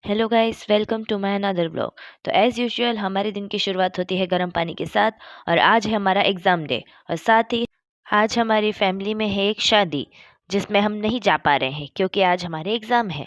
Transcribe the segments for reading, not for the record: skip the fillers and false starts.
Hello guys, welcome to my another blog. तो as usual हमारे दिन की शुरुआत होती है गर्म पानी के साथ। और आज है हमारा एग्ज़ाम डे। और साथ ही आज हमारी फैमिली में है एक शादी जिसमें हम नहीं जा पा रहे हैं क्योंकि आज हमारे एग्ज़ाम है।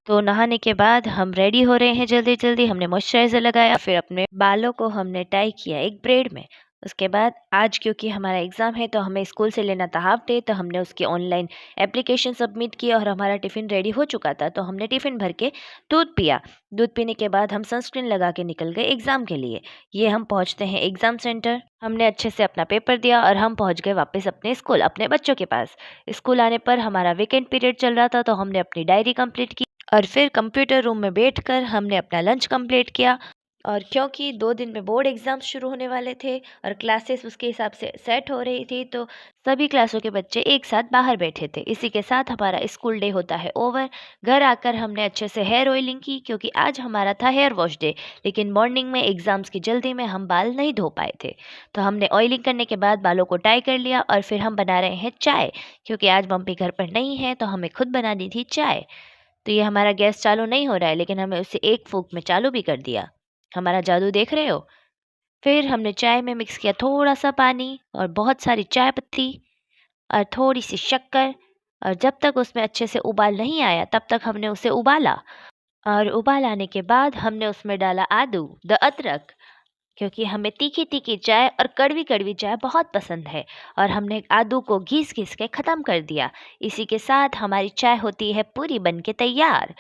तो नहाने के बाद हम रेडी हो रहे हैं जल्दी जल्दी। हमने मॉइस्चराइज़र लगाया, फिर अपने बालों को हमने टाई किया एक ब्रेड में। उसके बाद आज क्योंकि हमारा एग्ज़ाम है तो हमें स्कूल से लेना था हाफ डे, तो हमने उसकी ऑनलाइन एप्लीकेशन सबमिट की और हमारा टिफ़िन रेडी हो चुका था, तो हमने टिफ़िन भर के दूध पिया। दूध पीने के बाद हम सनस्क्रीन लगा के निकल गए एग्ज़ाम के लिए। ये हम पहुँचते हैं एग्ज़ाम सेंटर। हमने अच्छे से अपना पेपर दिया और हम पहुँच गए वापस अपने स्कूल, अपने बच्चों के पास। स्कूल आने पर हमारा वीकेंड पीरियड चल रहा था, तो हमने अपनी डायरी कंप्लीट की और फिर कंप्यूटर रूम में बैठकर हमने अपना लंच कंप्लीट किया। और क्योंकि 2 दिन में बोर्ड एग्ज़ाम्स शुरू होने वाले थे और क्लासेस उसके हिसाब से सेट हो रही थी, तो सभी क्लासों के बच्चे एक साथ बाहर बैठे थे। इसी के साथ हमारा स्कूल डे होता है ओवर। घर आकर हमने अच्छे से हेयर ऑयलिंग की क्योंकि आज हमारा था हेयर वॉश डे, लेकिन मॉर्निंग में एग्ज़ाम्स की जल्दी में हम बाल नहीं धो पाए थे। तो हमने ऑयलिंग करने के बाद बालों को टाई कर लिया और फिर हम बना रहे हैं चाय, क्योंकि आज मम्मी घर पर नहीं है तो हमें खुद बनानी थी चाय। तो ये हमारा गैस चालू नहीं हो रहा है, लेकिन हमें उसे एक फूँक में चालू भी कर दिया। हमारा जादू देख रहे हो? फिर हमने चाय में मिक्स किया थोड़ा-सा पानी और बहुत सारी चाय पत्ती और थोड़ी-सी शक्कर। और जब तक उसमें अच्छे से उबाल नहीं आया तब तक हमने उसे उबाला। और उबाल आने के बाद हमने उसमें डाला आदू, अदरक, क्योंकि हमें तीखी-तीखी चाय और कड़वी-कड़वी चाय बहुत पसंद है। और हमने आदू को घिस-घिस के ख़त्म कर दिया। इसी के साथ हमारी चाय होती है पूरी बन के तैयार।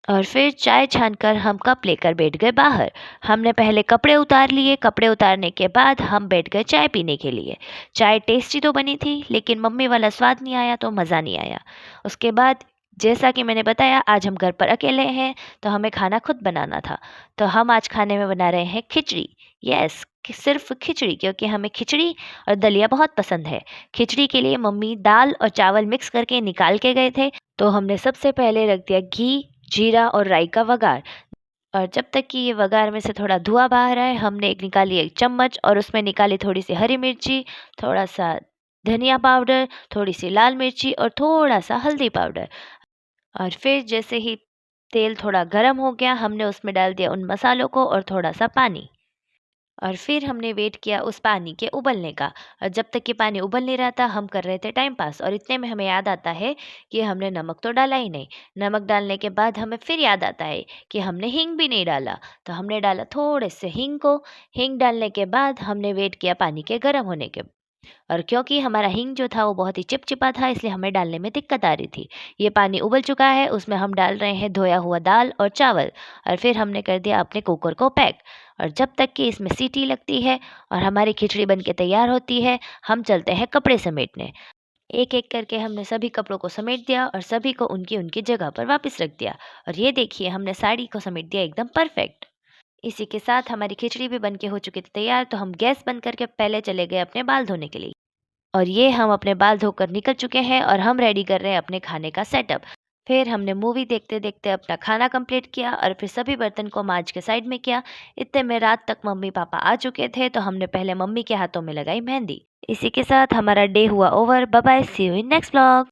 और फिर चाय छानकर हम कप लेकर बैठ गए बाहर। हमने पहले कपड़े उतार लिए, कपड़े उतारने के बाद हम बैठ गए चाय पीने के लिए। चाय टेस्टी तो बनी थी, लेकिन मम्मी वाला स्वाद नहीं आया, तो मज़ा नहीं आया। उसके बाद जैसा कि मैंने बताया, आज हम घर पर अकेले हैं, तो हमें खाना खुद बनाना था। तो हम आज खाने में बना रहे हैं खिचड़ी। यस, सिर्फ खिचड़ी, क्योंकि हमें खिचड़ी और दलिया बहुत पसंद है। खिचड़ी के लिए मम्मी दाल और चावल मिक्स करके निकाल के गए थे। तो हमने सबसे पहले रख दिया घी, जीरा और राई का वघार। और जब तक कि ये वघार में से थोड़ा धुआं बाहर आए, हमने एक निकाली एक चम्मच और उसमें निकाली थोड़ी सी हरी मिर्ची, थोड़ा सा धनिया पाउडर, थोड़ी सी लाल मिर्ची और थोड़ा सा हल्दी पाउडर। और फिर जैसे ही तेल थोड़ा गर्म हो गया, हमने उसमें डाल दिया उन मसालों को और थोड़ा सा पानी। और फिर हमने वेट किया उस पानी के उबलने का। और जब तक कि पानी उबल नहीं रहा था, हम कर रहे थे टाइम पास। और इतने में हमें याद आता है कि हमने नमक तो डाला ही नहीं। नमक डालने के बाद हमें फिर याद आता है कि हमने हींग भी नहीं डाला। तो हमने डाला थोड़े से हींग को। हींग डालने के बाद हमने वेट किया पानी के गर्म होने के। और क्योंकि हमारा हींग जो था वो बहुत ही चिपचिपा था, इसलिए हमें डालने में दिक्कत आ रही थी। ये पानी उबल चुका है, उसमें हम डाल रहे हैं धोया हुआ दाल और चावल। और फिर हमने कर दिया अपने कुकर को पैक। और जब तक कि इसमें सीटी लगती है और हमारी खिचड़ी बन के तैयार होती है, हम चलते हैं कपड़े समेटने। एक एक करके हमने सभी कपड़ों को समेट दिया और सभी को उनकी उनकी जगह पर वापस रख दिया। और ये देखिए, हमने साड़ी को समेट दिया एकदम परफेक्ट। इसी के साथ हमारी खिचड़ी भी बन के हो चुकी थी तैयार, तो हम गैस बंद करके पहले चले गए अपने बाल धोने के लिए। और ये हम अपने बाल धोकर निकल चुके हैं और हम रेडी कर रहे हैं अपने खाने का सेटअप। फिर हमने मूवी देखते देखते अपना खाना कंप्लीट किया और फिर सभी बर्तन को मांज के साइड में किया। इतने में रात तक मम्मी पापा आ चुके थे, तो हमने पहले मम्मी के हाथों में लगाई मेहंदी। इसी के साथ हमारा डे हुआ over. Bye bye, see you in next vlog.